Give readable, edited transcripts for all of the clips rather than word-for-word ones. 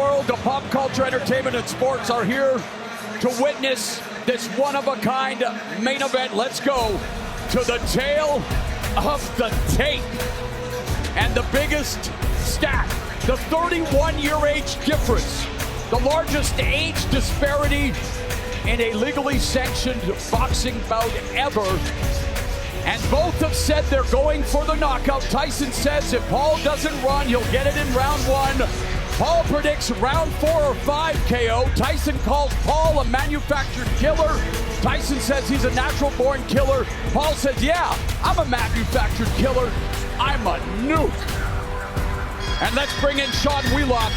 World of pop culture, entertainment, and sports are here to witness this one-of-a-kind main event. Let's go to the tale of the tape. And the biggest stat, the 31-year age difference, the largest age disparity in a legally sanctioned boxing bout ever. And both have said they're going for the knockout. Tyson says if Paul doesn't run, he'll get it in round one. Paul predicts round 4 or 5 KO. Tyson calls Paul a manufactured killer. Tyson says he's a natural-born killer. Paul says, yeah, I'm a manufactured killer. I'm a nuke. And let's bring in Sean Wheelock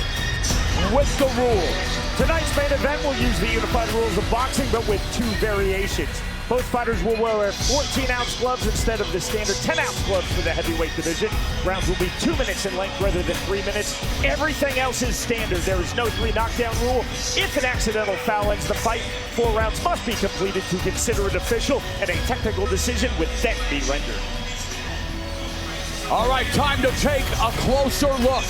with the rules. Tonight's main event will use the unified rules of boxing, but with 2 variations. Both fighters will wear 14-ounce gloves instead of the standard 10-ounce gloves for the heavyweight division. Rounds will be 2 minutes in length rather than 3 minutes. Everything else is standard. There is no 3 knockdown rule. If an accidental foul ends the fight, 4 rounds must be completed to consider it official, and a technical decision would then be rendered. All right, time to take a closer look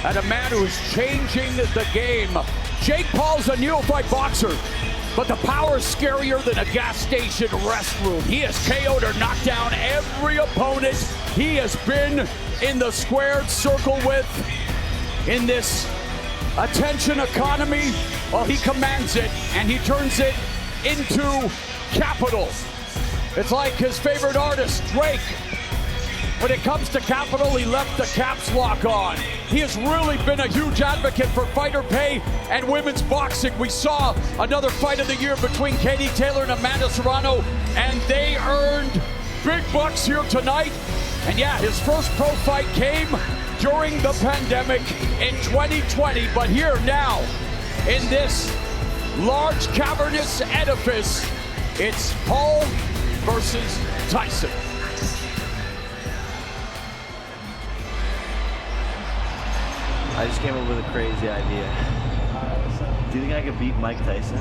at a man who is changing the game. Jake Paul's a neophyte boxer, but the power is scarier than a gas station restroom. He has KO'd or knocked down every opponent he has been in the squared circle with. In this attention economy, well, he commands it and he turns it into capital. It's like his favorite artist, Drake. When it comes to capital, he left the caps lock on. He has really been a huge advocate for fighter pay and women's boxing. We saw another fight of the year between Katie Taylor and Amanda Serrano, and they earned big bucks here tonight. And yeah, his first pro fight came during the pandemic in 2020, but here now, in this large cavernous edifice, it's Paul versus Tyson. I just came up with a crazy idea. Do you think I could beat Mike Tyson?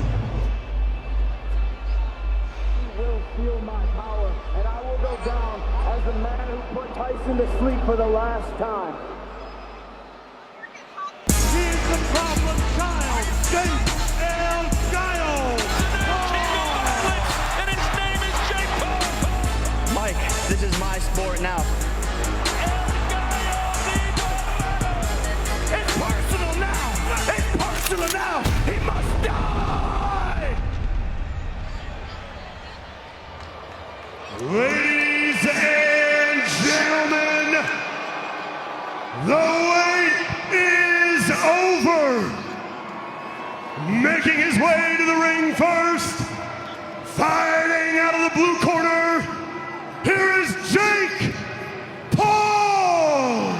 He will feel my power, and I will go down as the man who put Tyson to sleep for the last time. He's the problem child, Jake El Gallo. And his name is Jake Paul. Mike, this is my sport now. Now, he must die! Ladies and gentlemen, the wait is over. Making his way to the ring first, fighting out of the blue corner, here is Jake Paul!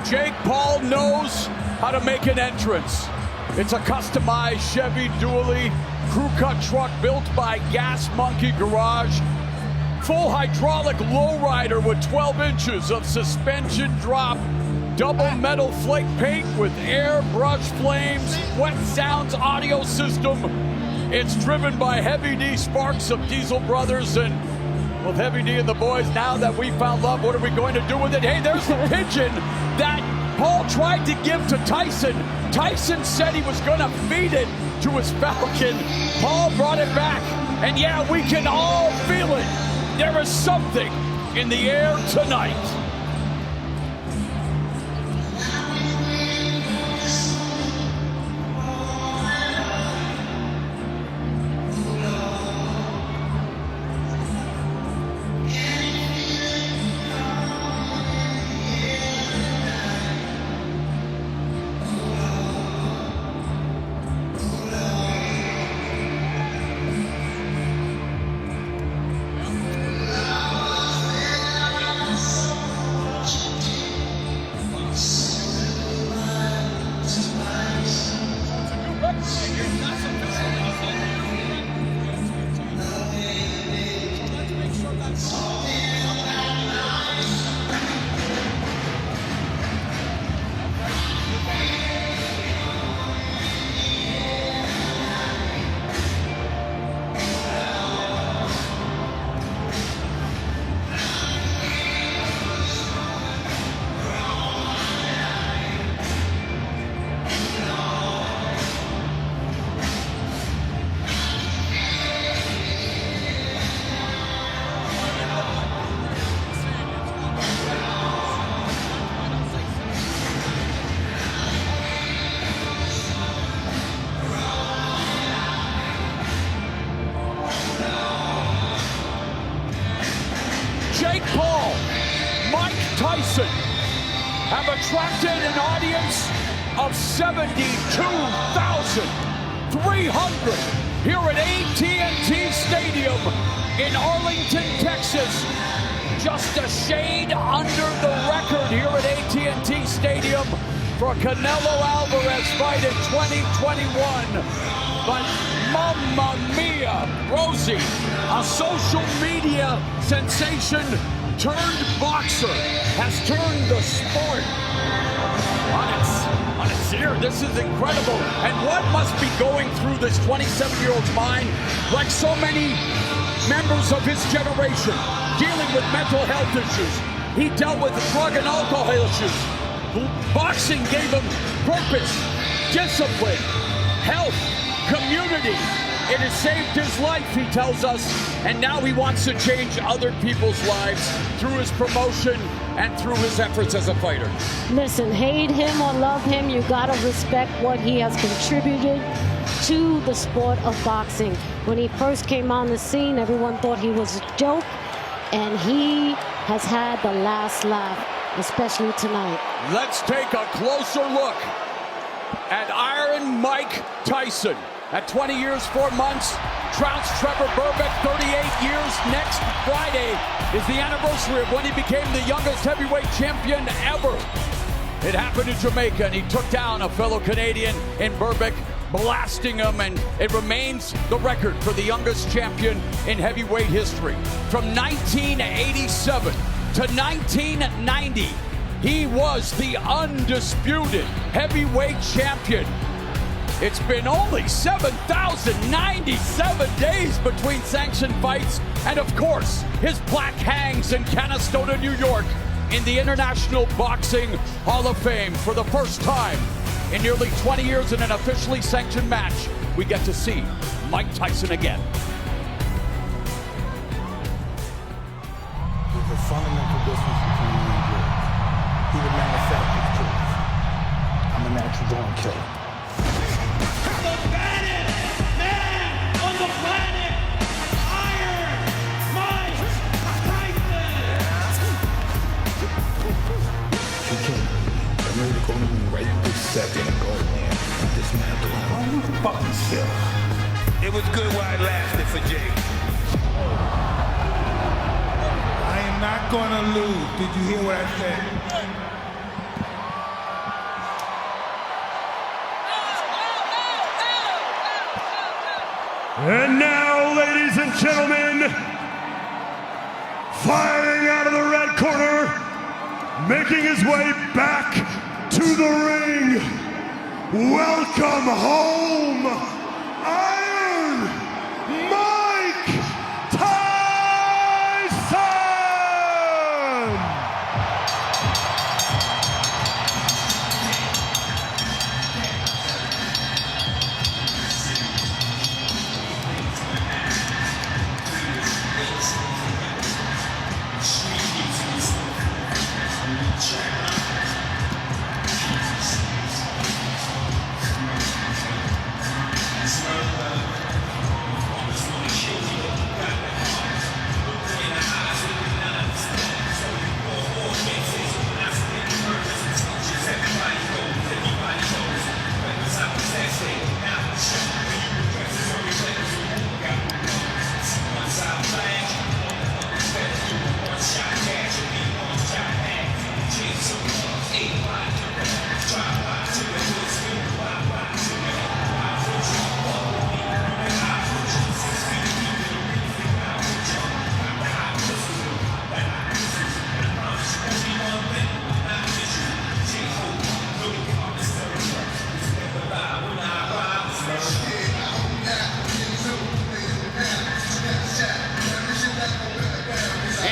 Jake Paul knows how to make an entrance. It's a customized Chevy Dually crew cut truck built by Gas Monkey Garage. Full hydraulic lowrider with 12 inches of suspension drop. Double metal flake paint with airbrush flames, wet sounds audio system. It's driven by Heavy D Sparks of Diesel Brothers, and with Heavy D and the boys, now that we found love, what are we going to do with it? Hey, there's the pigeon that Paul tried to give to Tyson. Tyson said he was going to feed it to his falcon. Paul brought it back, and yeah, we can all feel it. There is something in the air tonight. an audience of 72,300 here at AT&T Stadium in Arlington, Texas. Just a shade under the record here at AT&T Stadium for Canelo Alvarez fight in 2021. But mamma mia, Rosie, a social media sensation turned boxer, has turned the sport on its ear. This is incredible. And what must be going through this 27-year-old's mind, like so many members of his generation, dealing with mental health issues. He dealt with drug and alcohol issues. Boxing gave him purpose, discipline, health, community. It has saved his life, he tells us, and now he wants to change other people's lives through his promotion and through his efforts as a fighter. Listen, hate him or love him, you gotta respect what he has contributed to the sport of boxing. When he first came on the scene, everyone thought he was a joke, and he has had the last laugh, especially tonight. Let's take a closer look at Iron Mike Tyson. At 20 years, 4 months, trounced Trevor Berbick, 38 years. Next Friday is the anniversary of when he became the youngest heavyweight champion ever. It happened in Jamaica, and he took down a fellow Canadian in Berbick, blasting him, and it remains the record for the youngest champion in heavyweight history. From 1987 to 1990, he was the undisputed heavyweight champion. It's been only 7,097 days between sanctioned fights, and of course, his plaque hangs in Canastota, New York, in the International Boxing Hall of Fame. For the first time in nearly 20 years in an officially sanctioned match, we get to see Mike Tyson again. There's a fundamental difference between me and George. He's a manufactured killer. I'm a natural born killer. The baddest man on the planet, Iron Mike Tyson. You can't. I'm ready to go in right this second and go in and dismantle him. Oh, fuck yourself. It was good while it lasted for Jake. I am not gonna lose. Did you hear what I said? And now, ladies and gentlemen, fighting out of the red corner, making his way back to the ring, welcome home, Iron Mike Tyson!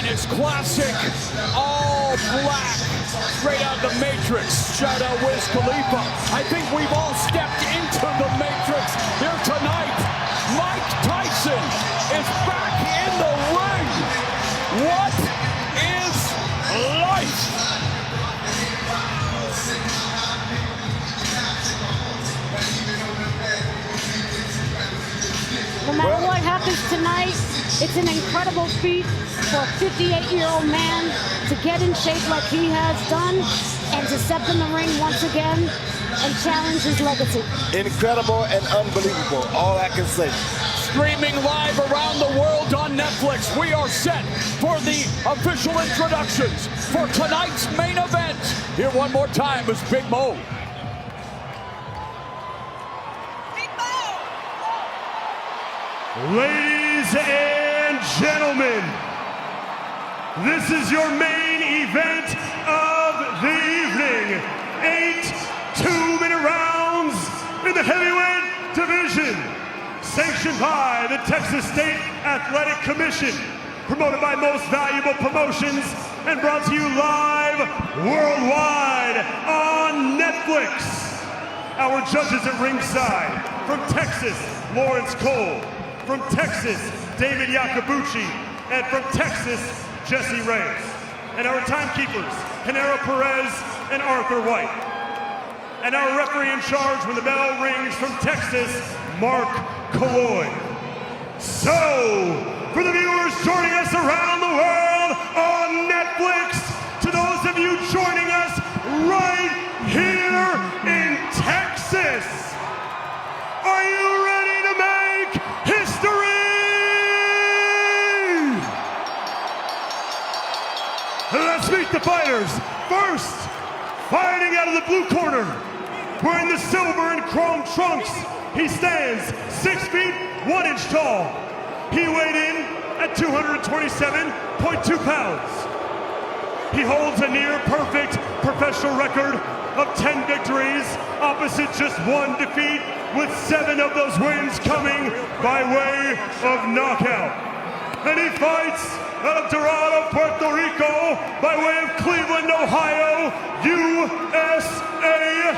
His classic all black, straight out the Matrix. Shout out Wiz Khalifa. I think we've all stepped into the Matrix here tonight. Mike Tyson is back in the ring. What is life? No matter what happens tonight, it's an incredible feat for a 58-year-old man to get in shape like he has done and to step in the ring once again and challenge his legacy. Incredible and unbelievable, all I can say. Streaming live around the world on Netflix, we are set for the official introductions for tonight's main event. Here one more time is Big Mo. Ladies and gentlemen, this is your main event of the evening. 8 two-minute rounds in the heavyweight division. Sanctioned by the Texas State Athletic Commission. Promoted by Most Valuable Promotions and brought to you live worldwide on Netflix. Our judges at ringside, from Texas, Lawrence Cole. From Texas, David Yacobucci. And from Texas, Jesse Reyes. And our timekeepers, Canaro Perez and Arthur White. And our referee in charge when the bell rings from Texas, Mark Colloy. So, for the viewers joining us around the world on Netflix, to those of you joining us right here in Texas, are you ready to make history? Let's meet the fighters. First, fighting out of the blue corner, wearing the silver and chrome trunks, he stands 6 feet 1 inch tall. He weighed in at 227.2 pounds. He holds a near perfect professional record of 10 victories, opposite just 1 defeat, with 7 of those wins coming by way of knockout. And he fights out of Dorado, Puerto Rico, by way of Cleveland, Ohio, USA.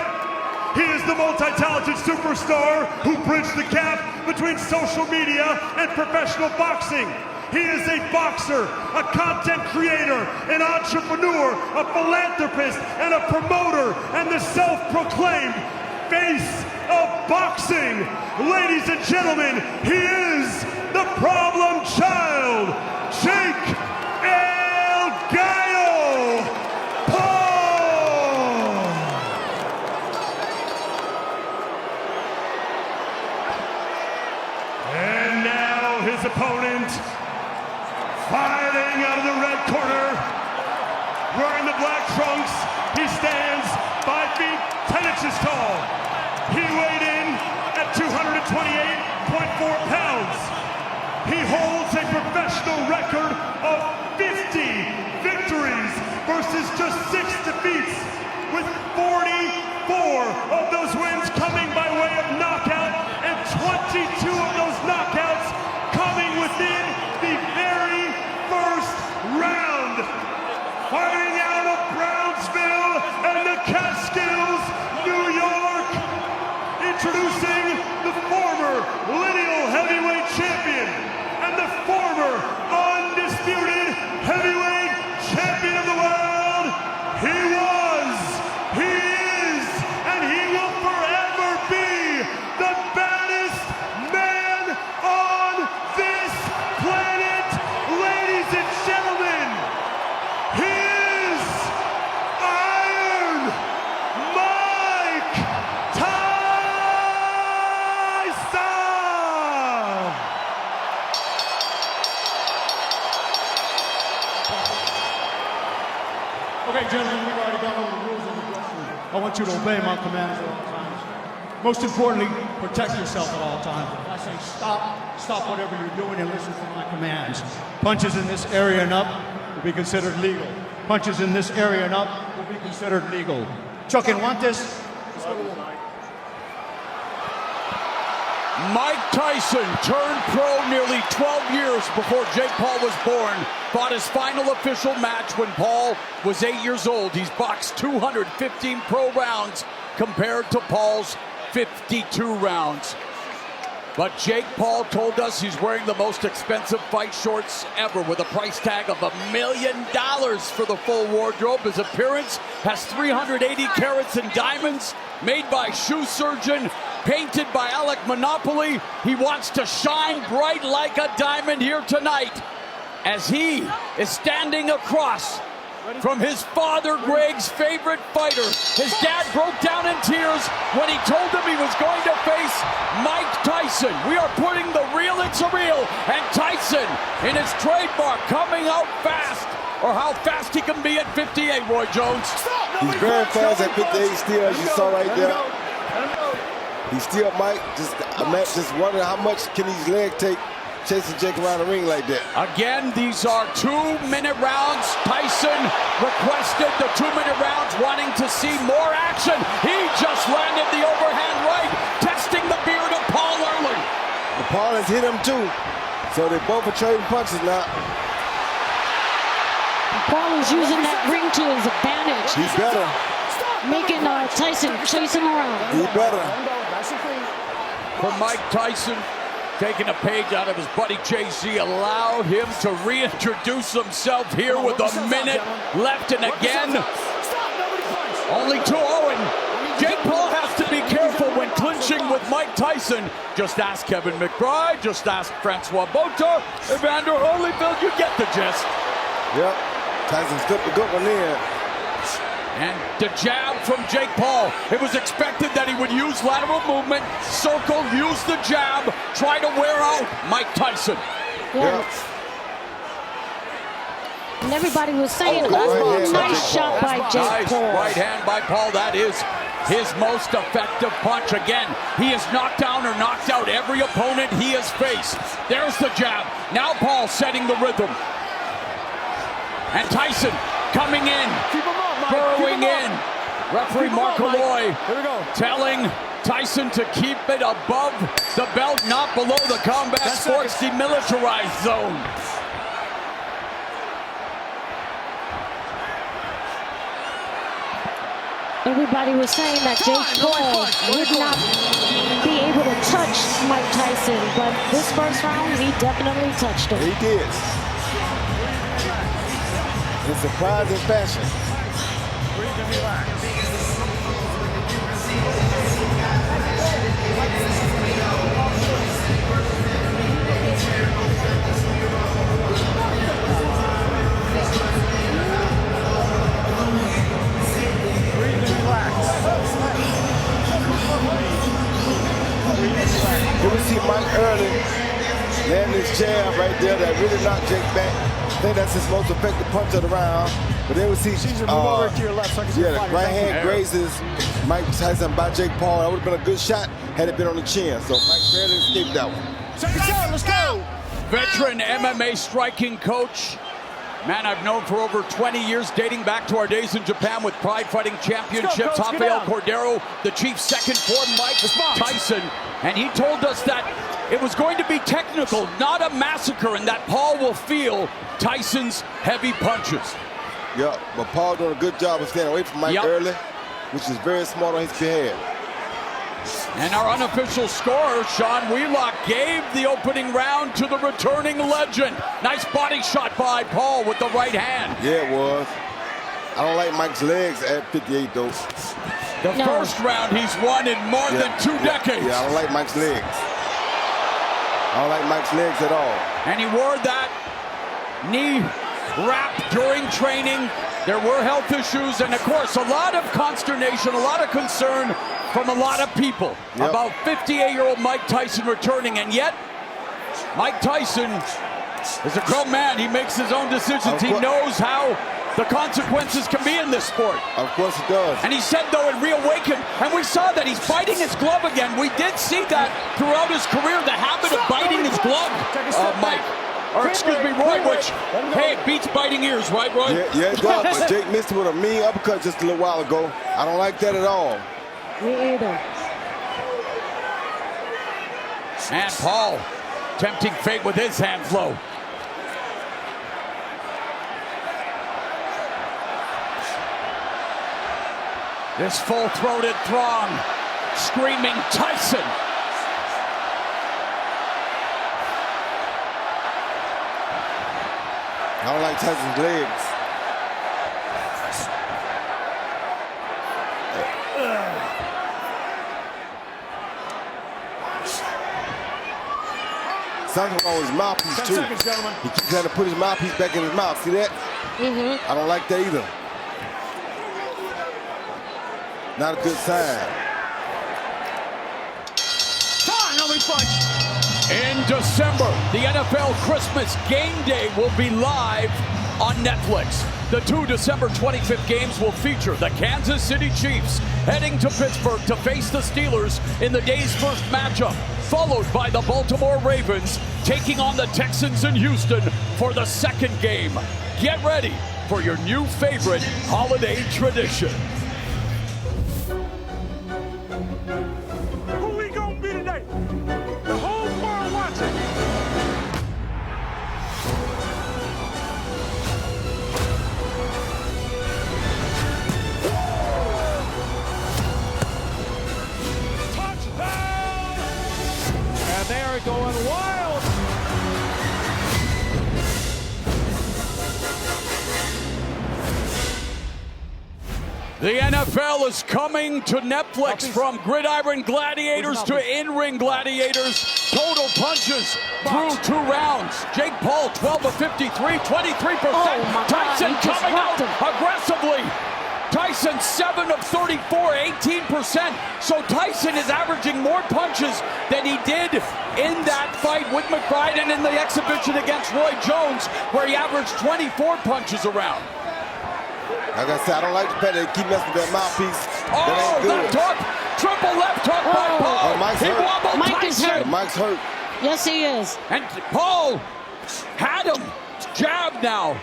He is the multi-talented superstar who bridged the gap between social media and professional boxing. He is a boxer, a content creator, an entrepreneur, a philanthropist, and a promoter, and the self-proclaimed face of boxing. Ladies and gentlemen, he is the problem child, Jake El Gallo Paul. And now his opponent, fighting out of the red corner, wearing the black trunks, he stands 5 feet 10 inches tall. He weighed in at 228.4 pounds. He holds a professional record of 50 victories versus just 6 defeats, with 44 of those wins coming by way of knockout and 22 of those knockouts coming within the very first round. Fighting out of Brownsville and the Catskills, New York, introducing the former lineal heavyweight champion and the former undisputed heavyweight champion of the world. He was, he is, and he will forever be the baddest man on this planet. Ladies and gentlemen, he is Iron Mike Tyson! Okay, gentlemen, we've already gone over the rules of the dressing room. I want you to obey my commands at all times. Most importantly, protect yourself at all times. If I say stop, stop whatever you're doing and listen for my commands. Punches in this area and up will be considered legal. Punches in this area and up will be considered legal. Chuck and want this? Mike Tyson turned pro nearly 12 years before Jake Paul was born. Fought his final official match when Paul was 8 years old. He's boxed 215 pro rounds compared to Paul's 52 rounds. But Jake Paul told us he's wearing the most expensive fight shorts ever, with a price tag of $1 million for the full wardrobe. His appearance has 380 carats in diamonds, made by shoe surgeon, painted by Alec Monopoly. He wants to shine bright like a diamond here tonight, as he is standing across from his father, Greg's favorite fighter. His dad broke down in tears when he told him he was going to face Mike Tyson. We are putting the real in surreal, and Tyson in his trademark coming out fast, or how fast he can be at 58, Roy Jones. He's very fast at 58 still, as you saw right there. He's still Mike, just wondering how much can these legs take chasing Jake around the ring like that. Again, these are 2-minute rounds. Tyson requested the 2-minute rounds, wanting to see more action. He just landed the overhand right, testing the beard of Paul early. Paul has hit him too, so they both are trading punches now. Paul is using that ring to his advantage. He's better. Making Tyson chase him around. He's better. For Mike Tyson, taking a page out of his buddy JC, allowed him to reintroduce himself here with a minute left, and again, only 2-0. Jake Paul has to be careful when clinching with Mike Tyson. Just ask Kevin McBride, just ask Francois Botha, Evander Holyfield, you get the gist. Yep, Tyson slipped a good one in. And the jab from Jake Paul. It was expected that he would use lateral movement, circle, use the jab, try to wear out Mike Tyson. Yeah. And everybody was saying, nice shot by Jake Paul. Right hand by Paul. That is his most effective punch. Again, he has knocked down or knocked out every opponent he has faced. There's the jab. Now Paul setting the rhythm. And Tyson coming in, burrowing in. Referee Mark Alloy telling Tyson to keep it above the belt, not below the combat sports demilitarized zone. Everybody was saying that Jake Paul would not be able to touch Mike Tyson, but this first round, he definitely touched him. He did. In surprising fashion. Here we see Mike early landing his jab right there that really knocked Jake back. I think that's his most effective punch of the round. But then we see move over to your left so I can see the right hand grazes Mike Tyson by Jake Paul. That would have been a good shot had it been on the chin. So Mike barely escaped that one. Let's go. Veteran MMA striking coach. Man I've known for over 20 years, dating back to our days in Japan with Pride Fighting Championships. Rafael Cordero, the chief second for Mike Tyson. And he told us that it was going to be technical, not a massacre, and that Paul will feel Tyson's heavy punches. Yeah, but Paul doing a good job of staying away from Mike early, which is very smart on his behalf. And our unofficial scorer, Sean Wheelock, gave the opening round to the returning legend. Nice body shot by Paul with the right hand. Yeah, it was. I don't like Mike's legs at 58, though. The first round he's won in more than 2 decades. Yeah, I don't like Mike's legs. I don't like Mike's legs at all. And he wore that knee wrap during training. There were health issues, and of course, a lot of consternation, a lot of concern from a lot of people about 58-year-old Mike Tyson returning. And yet, Mike Tyson is a grown man. He makes his own decisions. He knows how the consequences can be in this sport. Of course he does. And he said, though, it reawakened, and we saw that he's biting his glove again. We did see that throughout his career, the habit of biting his glove, Mike. Or excuse me, Roy, which, hey, it beats biting ears, right, Roy? Yeah, it does, but Jake missed it with a mean uppercut just a little while ago. I don't like that at all. Me either. And Paul tempting fate with his hand flow. This full-throated throng screaming Tyson. I don't like Tyson's legs. Something on his mouthpiece too. He keeps trying to put his mouthpiece back in his mouth. See that? I don't like that either. Not a good sign. In December, the NFL Christmas Game Day will be live on Netflix. The 2 December 25th games will feature the Kansas City Chiefs heading to Pittsburgh to face the Steelers in the day's first matchup, followed by the Baltimore Ravens taking on the Texans in Houston for the second game. Get ready for your new favorite holiday tradition. Who we gonna be today? The whole world watching. Touchdown! And they are going wild. The NFL is coming to Netflix. From gridiron gladiators to in-ring gladiators. Total punches through 2 rounds. Jake Paul, 12 of 53, 23%. Tyson coming out aggressively. Tyson, 7 of 34, 18%. So Tyson is averaging more punches than he did in that fight with McBride and in the exhibition against Roy Jones, where he averaged 24 punches around. Like I said, I don't like the fact that they keep messing with that mouthpiece. Oh, left hook! Triple left hook by Paul. Mike's he hurt. wobbled Mike is Tyson. hurt. Mike's hurt. Yes, he is. And Paul had him. Jab now.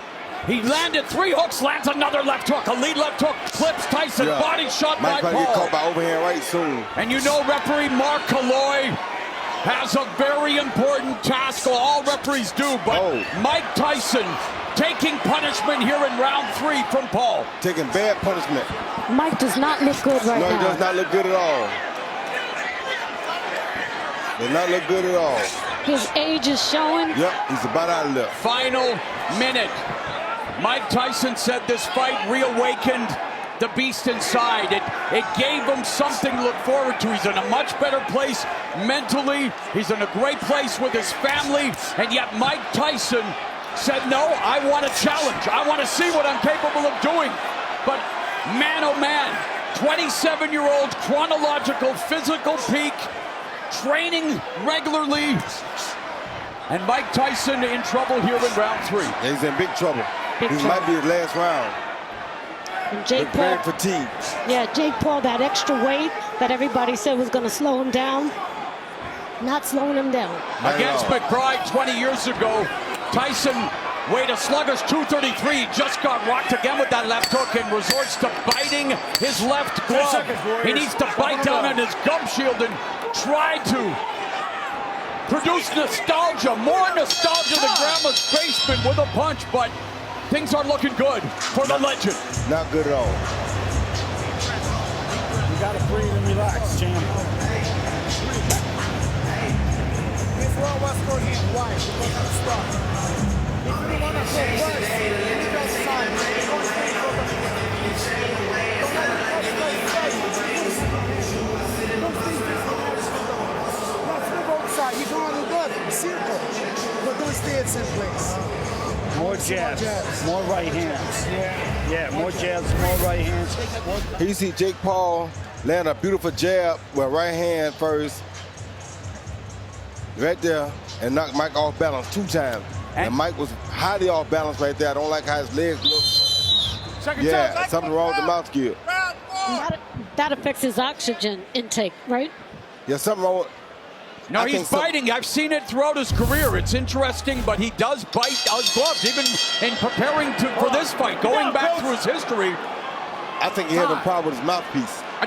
He landed 3 hooks, lands another left hook. A lead left hook clips Tyson. Body shot Mike by might get Paul. caught by overhand right soon. And you know referee Mark Calloy has a very important task. All referees do, but Mike Tyson taking punishment here in round 3 from Paul. Taking bad punishment. Mike does not look good right now. No, he does not look good at all. Does not look good at all. His age is showing. Yep, he's about out of there. Final minute. Mike Tyson said this fight reawakened the beast inside. It gave him something to look forward to. He's in a much better place mentally. He's in a great place with his family. And yet Mike Tyson said, no, I want a challenge. I want to see what I'm capable of doing. But man, oh man, 27-year-old chronological physical peak, training regularly. And Mike Tyson in trouble here in round 3. Yeah, he's in big trouble. This might be his last round. And Jake Paul, very fatigued. Yeah, Jake Paul, that extra weight that everybody said was going to slow him down, not slowing him down. Against McBride 20 years ago, Tyson weighed a sluggish 233, just got rocked again with that left hook and resorts to biting his left glove. He needs to bite down on his gum shield and try to produce nostalgia, more nostalgia than Grandma's basement with a punch, but things are looking good for the legend. Not good at all. You gotta breathe and relax, champ. This world was for him. Why? Because of the stuff. If you don't wanna go first, you just sign. Don't stay for the don't let the first play. Don't think this let's move outside. You don't wanna do it. Circle. But don't stay at the same place. More jabs, more right hands. Yeah, more jabs, more right hands. Here you see Jake Paul land a beautiful jab with right hand first. Right there, and knock Mike off balance 2 times. And Mike was highly off balance right there. I don't like how his legs look. Yeah, something wrong with the mouth skill. That affects his oxygen intake, right? Yeah, something wrong with... No, he's biting. I've seen it throughout his career. It's interesting, but he does bite his gloves, even in preparing for this fight, going back through his history. I think he had a problem with his mouthpiece. I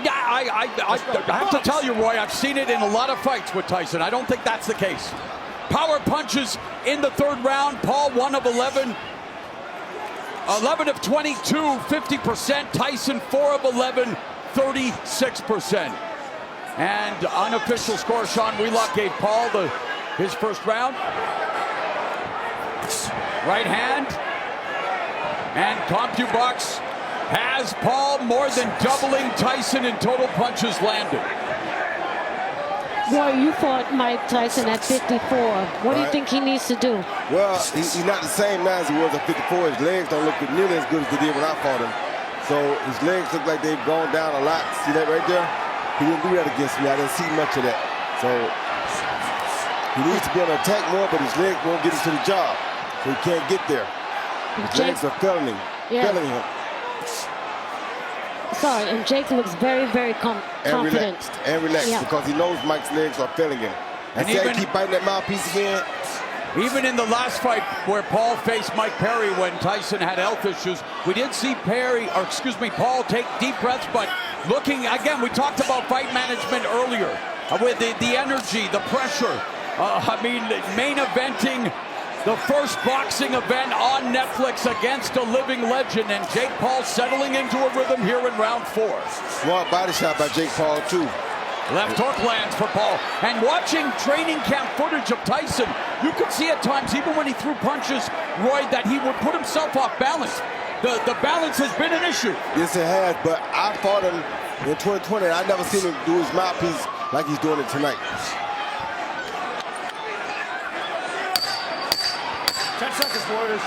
have to tell you, Roy, I've seen it in a lot of fights with Tyson. I don't think that's the case. Power punches in the 3rd round. Paul, 1 of 11. 11 of 22, 50%. Tyson, 4 of 11, 36%. And unofficial score, Sean Wheelock gave Paul his first round. Right hand. And CompuBox has Paul more than doubling Tyson in total punches landed. Roy, you fought Mike Tyson at 54. What do you think he needs to do? Well, he's not the same now as he was at 54. His legs don't look nearly as good as they did when I fought him. So his legs look like they've gone down a lot. See that right there? He didn't do that against me. I didn't see much of that. So he needs to be on attack more, but his legs won't get him to the job. So he can't get there. His legs are failing him. Sorry, and Jake looks very, very confident. And relaxed because he knows Mike's legs are failing him. And see how he keep biting that mouthpiece again? Even in the last fight where Paul faced Mike Perry when Tyson had health issues, we did see Paul take deep breaths, but looking, again, we talked about fight management earlier with the energy, the pressure. I mean, main eventing the first boxing event on Netflix against a living legend, and Jake Paul settling into a rhythm here in round 4. Smart body shot by Jake Paul, too. Left hook lands for Paul. And watching training camp footage of Tyson, you could see at times, even when he threw punches, Roy, that he would put himself off balance. The balance has been an issue. Yes, it has, but I fought him in 2020, and I never seen him do his mouthpiece like he's doing it tonight. 10 seconds, Warriors.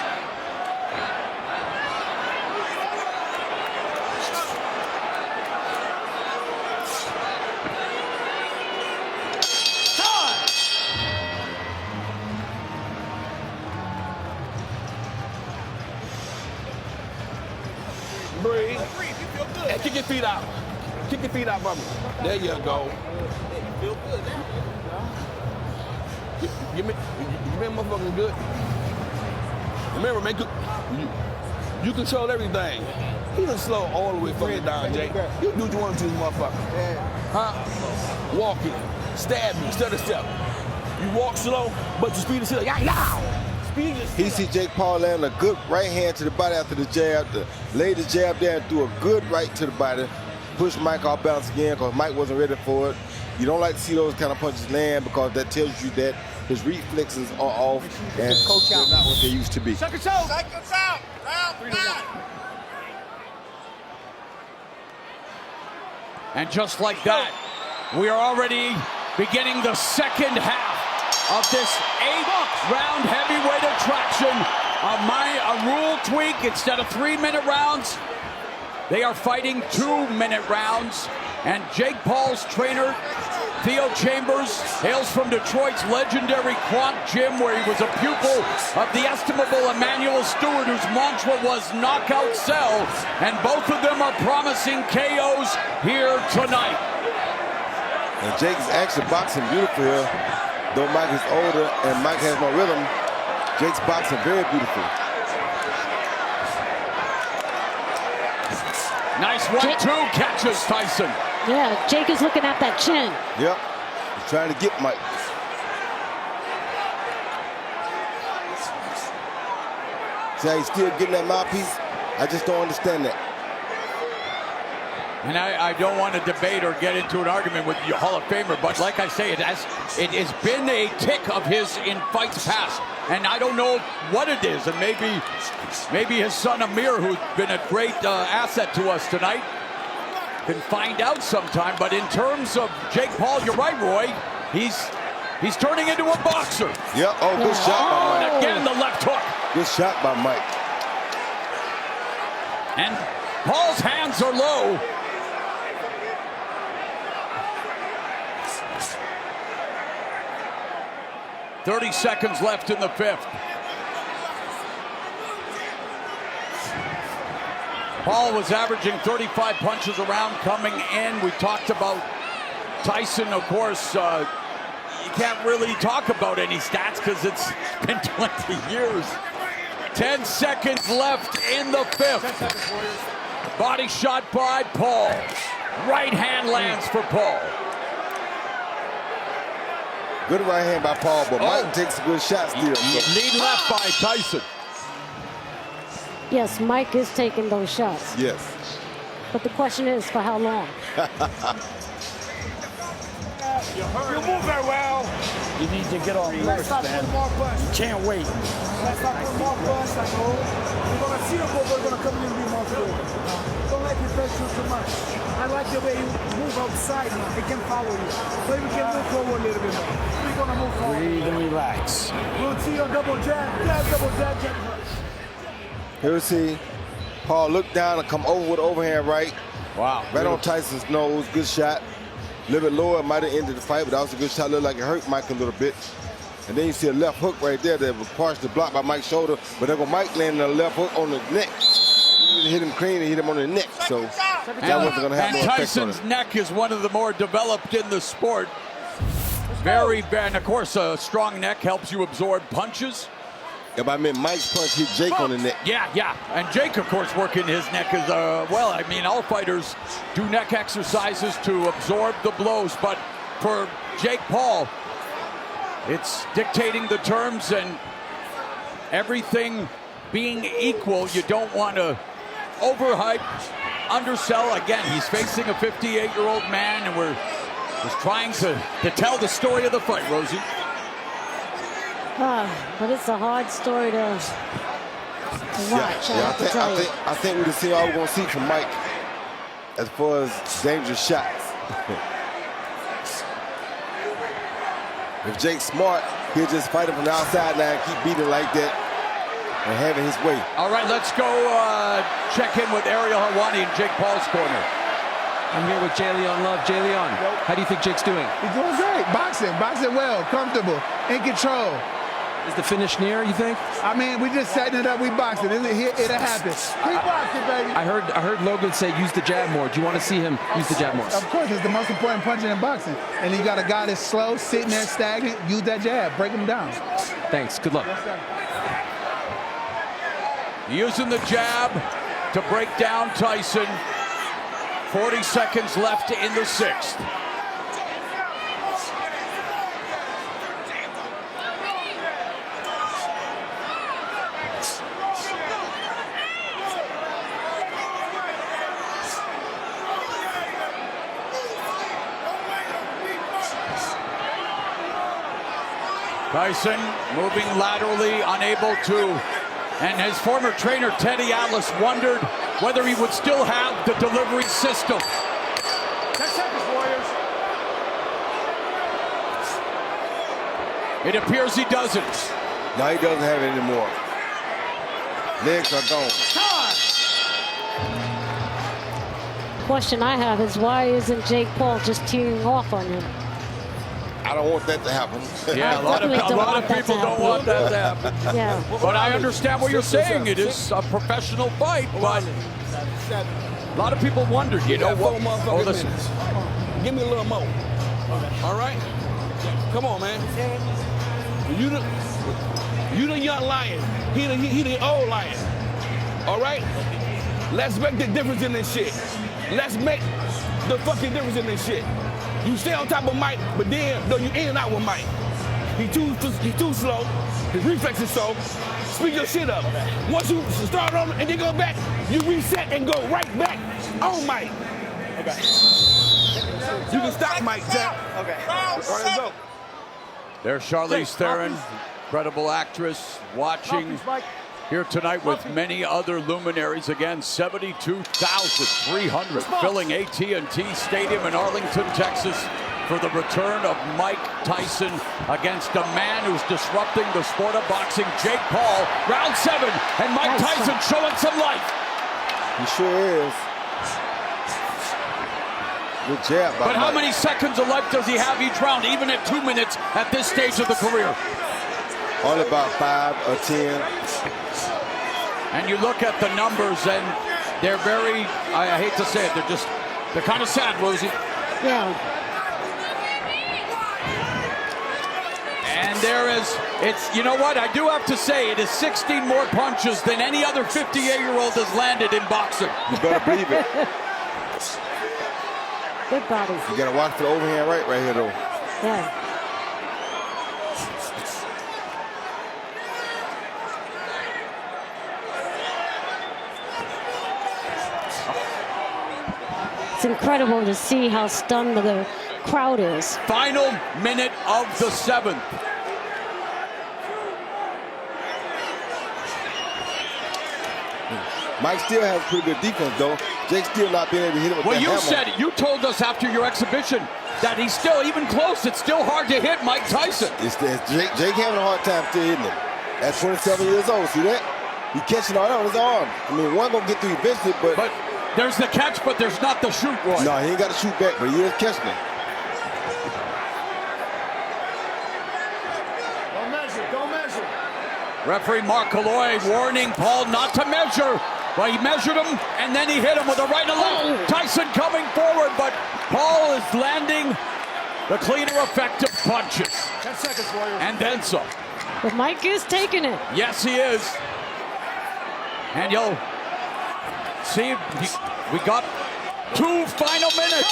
Breathe. And kick your feet out. Kick your feet out, brother. There you go. Feel good now. You been motherfucking good. Remember, man, you control everything. He done slow all the way fucking down, Jake. You do what you want to this motherfucker. Huh? Walking, stab me, step to step. You walk slow, but your speed is still, He see Jake Paul land a good right hand to the body after the jab, laid the jab there and threw a good right to the body, pushed Mike off balance again because Mike wasn't ready for it. You don't like to see those kind of punches land because that tells you that his reflexes are off and they're not what they used to be. Seconds out. Seconds out. Round 5. And just like that, we are already beginning the second half of this 8-round heavyweight attraction. A rule tweak. Instead of 3-minute rounds, they are fighting 2-minute rounds. And Jake Paul's trainer, Theo Chambers, hails from Detroit's legendary Quant Gym, where he was a pupil of the estimable Emmanuel Stewart, whose mantra was knockout sell. And both of them are promising KOs here tonight. And Jake's actually boxing beautiful here. Though Mike is older and Mike has more rhythm, Jake's boxing very beautiful. Nice 1-2 catches Tyson. Yeah, Jake is looking at that chin. Yep, he's trying to get Mike. See how he's still getting that mouthpiece? I just don't understand that. And I don't want to debate or get into an argument with your Hall of Famer, but like I say, it has been a tick of his in fights past, and I don't know what it is. And maybe his son Amir, who's been a great asset to us tonight, can find out sometime. But in terms of Jake Paul, you're right, Roy. He's turning into a boxer. Yep. Oh, good shot by Mike. And again, the left hook. Good shot by Mike. And Paul's hands are low. .30 seconds left in the 5th. Paul was averaging 35 punches around coming in. We talked about Tyson, of course. You can't really talk about any stats because it's been 20 years. 10 seconds left in the 5th. Body shot by Paul. Right hand lands for Paul. Good right hand by Paul, but Mike takes a good shot still. Lead left by Tyson. Yes, Mike is taking those shots. Yes. But the question is, for how long? You move very well. You need to get off Let's first, not man. put more punch. Can't wait. Let's not put more punch. I know. We're gonna see him, but we're gonna come in and be more forward. Don't let him press you too much. I like the way you move outside now. He can follow you. Maybe we can move forward a little bit more. We're gonna move forward. Breathe and relax. We'll see your double jab. Yeah, double jab, jab. Here we see Paul look down and come over with overhand right. Wow. Right on Tyson's nose. Good shot. A little bit lower, might have ended the fight, but that was a good shot. Looked like it hurt Mike a little bit. And then you see a left hook right there that was partially blocked by Mike's shoulder, but then Mike landed a left hook on the neck. He hit him clean and hit him on the neck, so that wasn't going to have no effect on Tyson's him. neck is one of the more developed in the sport. Very bad. And of course, a strong neck helps you absorb punches. If I meant Mike's punch hit Jake on the neck. Yeah. And Jake, of course, working his neck as well. I mean, all fighters do neck exercises to absorb the blows, but for Jake Paul, it's dictating the terms and everything being equal. You don't want to overhype, undersell. Again, he's facing a 58-year-old man, and we're just trying to tell the story of the fight, Rosie. But it's a hard story to watch. I think we can see all we're going to see from Mike as far as dangerous shots. If Jake's smart, he'll just fight him from the outside now and keep beating like that and having his way. All right, let's go check in with Ariel Helwani in Jake Paul's corner. I'm here with Jay Leon Love. Jay Leon, how do you think Jake's doing? He's doing great. Boxing well, comfortable, in control. Is the finish near, you think? I mean, we just setting it up. We boxing. It'll happen. Keep boxing, baby. I heard Logan say use the jab more. Do you want to see him use the jab more? Of course, it's the most important punching in boxing. And you got a guy that's slow, sitting there stagnant. Use that jab. Break him down. Thanks. Good luck. Yes, sir. Using the jab to break down Tyson. 40 seconds left in the sixth. Tyson moving laterally, unable to. And his former trainer, Teddy Atlas, wondered whether he would still have the delivery system. 10 seconds, Warriors. It appears he doesn't. No, he doesn't have it anymore. Legs are gone. Question I have is why isn't Jake Paul just teeing off on him? I don't want that to happen. Yeah, a lot of people don't want that to happen. Yeah. But I understand what you're saying. It is a professional fight, but a lot of people wonder, you know what? Oh, listen. Give me a little more. All right? Come on, man. You the young lion. He the old lion. All right? Let's make the difference in this shit. Let's make the fucking difference in this shit. You stay on top of Mike, but then no, you in and out with Mike. He too slow. His reflexes slow. Speed your shit up. Once you start on and then go back, you reset and go right back on Mike. Okay. You can stop Mike, Jack. Okay. All right, let's go. There's Charlize Theron, incredible actress, watching here tonight with many other luminaries. Again, 72,300 filling AT&T Stadium in Arlington, Texas for the return of Mike Tyson against a man who's disrupting the sport of boxing, Jake Paul. Round 7, and Mike Tyson showing some life. He sure is. Good jab by But how Mike. many seconds of life does he have each round, even at 2 minutes at this stage of the career? Only about 5 or 10. And you look at the numbers, and they're very, I hate to say it, they're kind of sad, Rosie. Yeah. And there is, you know what, I do have to say, it is 16 more punches than any other 58-year-old has landed in boxing. You better believe it. Good body. You gotta watch for the overhand right here, though. Yeah. It's incredible to see how stunned the crowd is. Final minute of the 7th. Mike still has pretty good defense, though. Jake's still not being able to hit it with Well, that you hammer. said it. You told us after your exhibition that he's still, even close, it's still hard to hit Mike Tyson. It's Jake having a hard time still hitting him. At 27 years old, see that? He catching all that on his arm. I mean, one gonna get through eventually, but there's the catch, but there's not the shoot, Roy. No, he ain't got to shoot back, but he is catching it. Don't measure, don't measure. Referee Mark Calloy warning Paul not to measure. Well, he measured him, and then he hit him with a right and left. Tyson coming forward, but Paul is landing the cleaner, effective punches. 10 seconds, Warriors. And then some. But Mike is taking it. Yes, he is. And you'll see, we got 2 final minutes.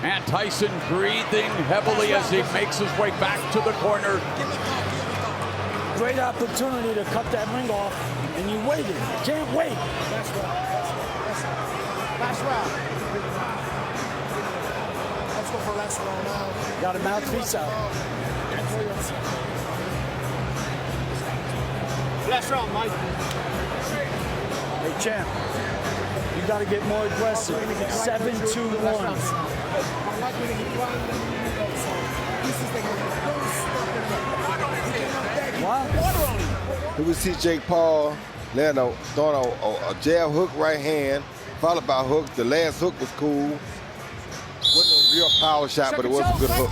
And Tyson breathing heavily as he makes his way back to the corner. Great opportunity to cut that ring off, and you waited. You can't wait. That's right. Last round. Let's go for last round now. Got a mouthpiece out. Last round, Mike. Hey, champ, you got to get more aggressive. 7-2-1. Here we see Jake Paul throwing a jab hook right hand, followed by hook. The last hook was cool. Wasn't a real power shot, but it was a good hook.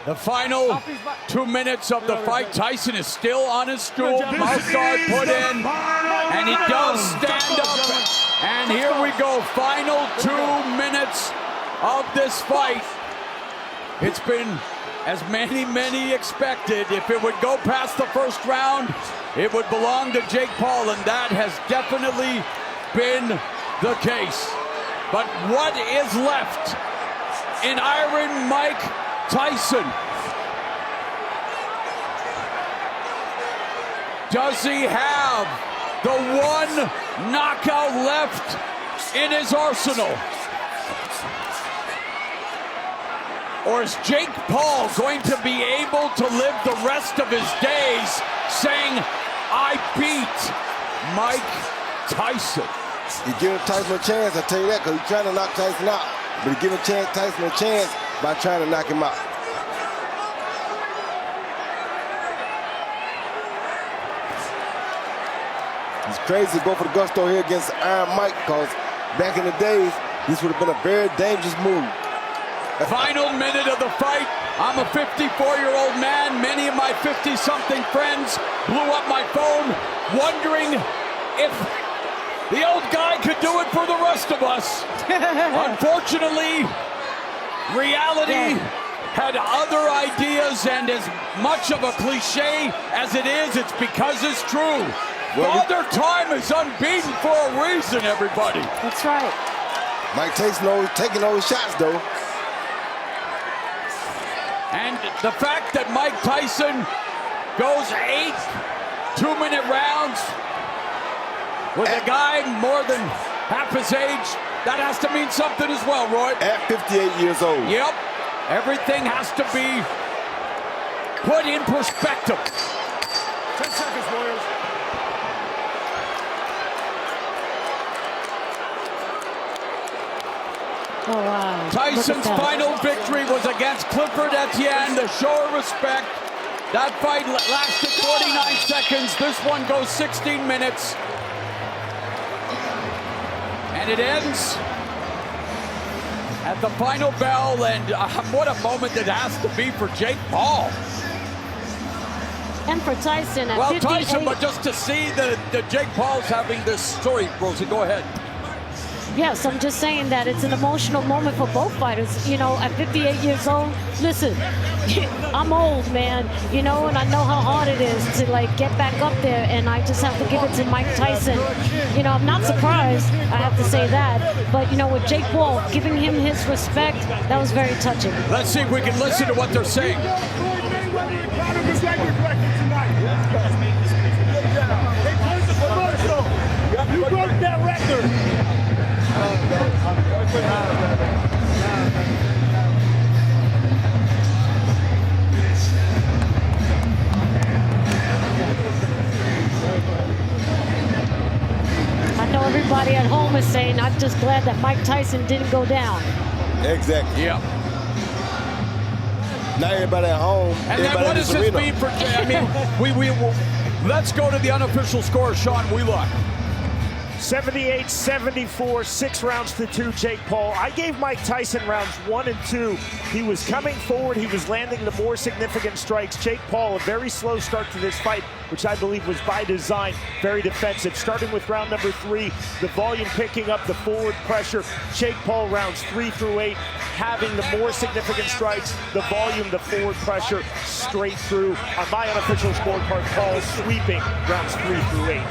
The final 2 minutes of the fight. Tyson is still on his stool. Mouth guard put in. And he does stand up. And here we go. Final 2 minutes of this fight. It's been as many expected. If it would go past the first round, it would belong to Jake Paul, and that has definitely been the case. But what is left in Iron Mike Tyson? Does he have the one knockout left in his arsenal? Or is Jake Paul going to be able to live the rest of his days saying, I beat Mike Tyson? He's giving Tyson a chance, I tell you that, because he's trying to knock Tyson out. But he's giving Tyson a chance by trying to knock him out. It's crazy to go for the gusto here against Iron Mike, because back in the days, this would have been a very dangerous move. Final minute of the fight. I'm a 54-year-old man. Many of my 50-something friends blew up my phone wondering if the old guy could do it for the rest of us. Unfortunately, reality had other ideas, and as much of a cliche as it is, it's because it's true. Father Time is unbeaten for a reason, everybody. That's right. Mike Tyson taking those shots, though. And the fact that Mike Tyson goes 8 2-minute rounds with a guy more than half his age, that has to mean something as well, Roy. At 58 years old. Yep. Everything has to be put in perspective. 10 seconds, Warriors. Oh, wow. Tyson's final victory was against Clifford Etienne, the show of respect. That fight lasted 49 seconds. This one goes 16 minutes. And it ends at the final bell, and what a moment it has to be for Jake Paul. And for Tyson at well, 58. Tyson, but just to see the Jake Paul's having this story, Rosie, go ahead. Yes, I'm just saying that it's an emotional moment for both fighters. You know, at 58 years old, listen, I'm old, man, you know, and I know how hard it is to, like, get back up there, and I just have to give it to Mike Tyson. You know, I'm not surprised, I have to say that, but, you know, with Jake Paul, giving him his respect, that was very touching. Let's see if we can listen to what they're saying. You broke that was saying, I'm just glad that Mike Tyson didn't go down. Exactly. Yeah. Now everybody at home. And then what does this mean for? I mean, let's go to the unofficial score, Sean Wheelock. 78-74, 6 rounds to 2, Jake Paul. I gave Mike Tyson rounds 1 and 2. He was coming forward. He was landing the more significant strikes. Jake Paul, a very slow start to this fight, which I believe was by design, very defensive. Starting with round number 3, the volume picking up, the forward pressure. Jake Paul rounds 3 through 8, having the more significant strikes, the volume, the forward pressure, straight through. On my unofficial scorecard, Paul sweeping rounds 3 through 8.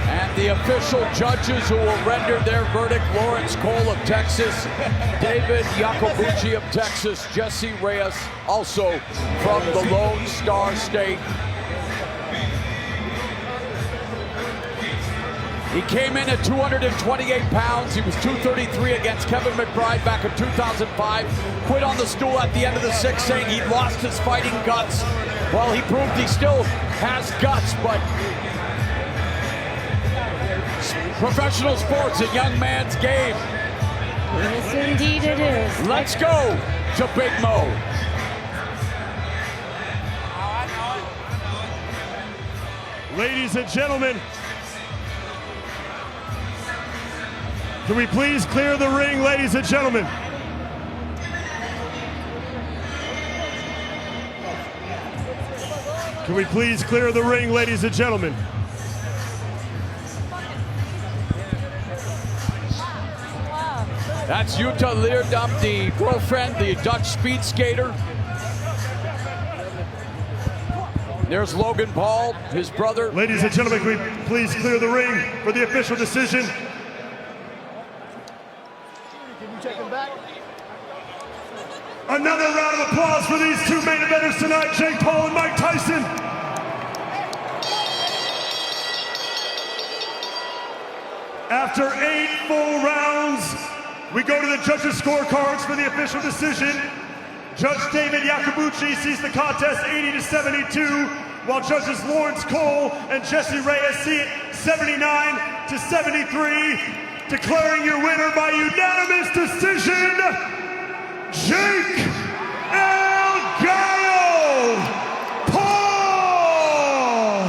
And the official judges who will render their verdict: Lawrence Cole of Texas, David Yacobucci of Texas, Jesse Reyes, also from the Lone Star State. He came in at 228 pounds. He was 233 against Kevin McBride back in 2005. Quit on the stool at the end of the 6th, saying he lost his fighting guts. Well, he proved he still has guts, but professional sports, a young man's game. Yes, indeed it is. Let's go to Big Mo. Ladies and gentlemen, can we please clear the ring, ladies and gentlemen? Can we please clear the ring, ladies and gentlemen? That's Jutta Leerdam, the girlfriend, the Dutch speed skater. There's Logan Paul, his brother. Ladies and gentlemen, can we please clear the ring for the official decision? Another round of applause for these 2 main eventers tonight, Jake Paul and Mike Tyson. After 8 full rounds, we go to the judges' scorecards for the official decision. Judge David Yacobucci sees the contest 80-72, while judges Lawrence Cole and Jesse Reyes see it 79-73, declaring your winner by unanimous decision, Jake El Gallo Paul!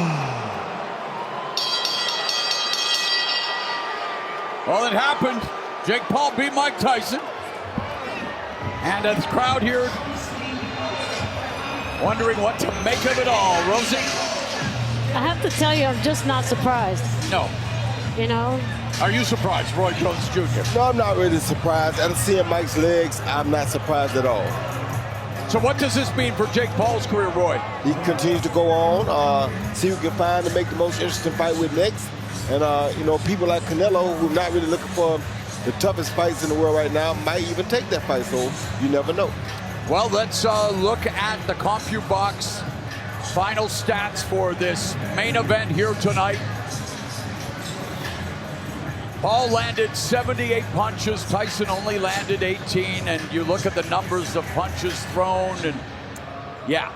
Well, it happened. Jake Paul beat Mike Tyson. And the crowd here wondering what to make of it all. Rosie? I have to tell you, I'm just not surprised. No. You know? Are you surprised, Roy Jones Jr.? No, I'm not really surprised. After seeing Mike's legs, I'm not surprised at all. So what does this mean for Jake Paul's career, Roy? He continues to go on, see who can find to make the most interesting fight with next. And, you know, people like Canelo, who are not really looking for the toughest fights in the world right now, might even take that fight, so you never know. Well, let's look at the CompuBox final stats for this main event here tonight. Paul landed 78 punches, Tyson only landed 18, and you look at the numbers of punches thrown, and yeah.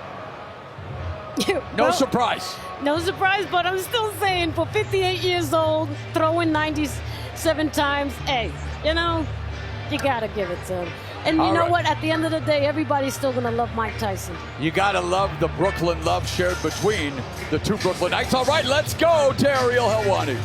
No surprise. No surprise, but I'm still saying for 58 years old, throwing 97 times, hey, you know, you gotta give it to him. And you know what? At the end of the day, everybody's still gonna love Mike Tyson. You gotta love the Brooklyn love shared between the 2 Brooklynites. All right, let's go to Ariel Helwani.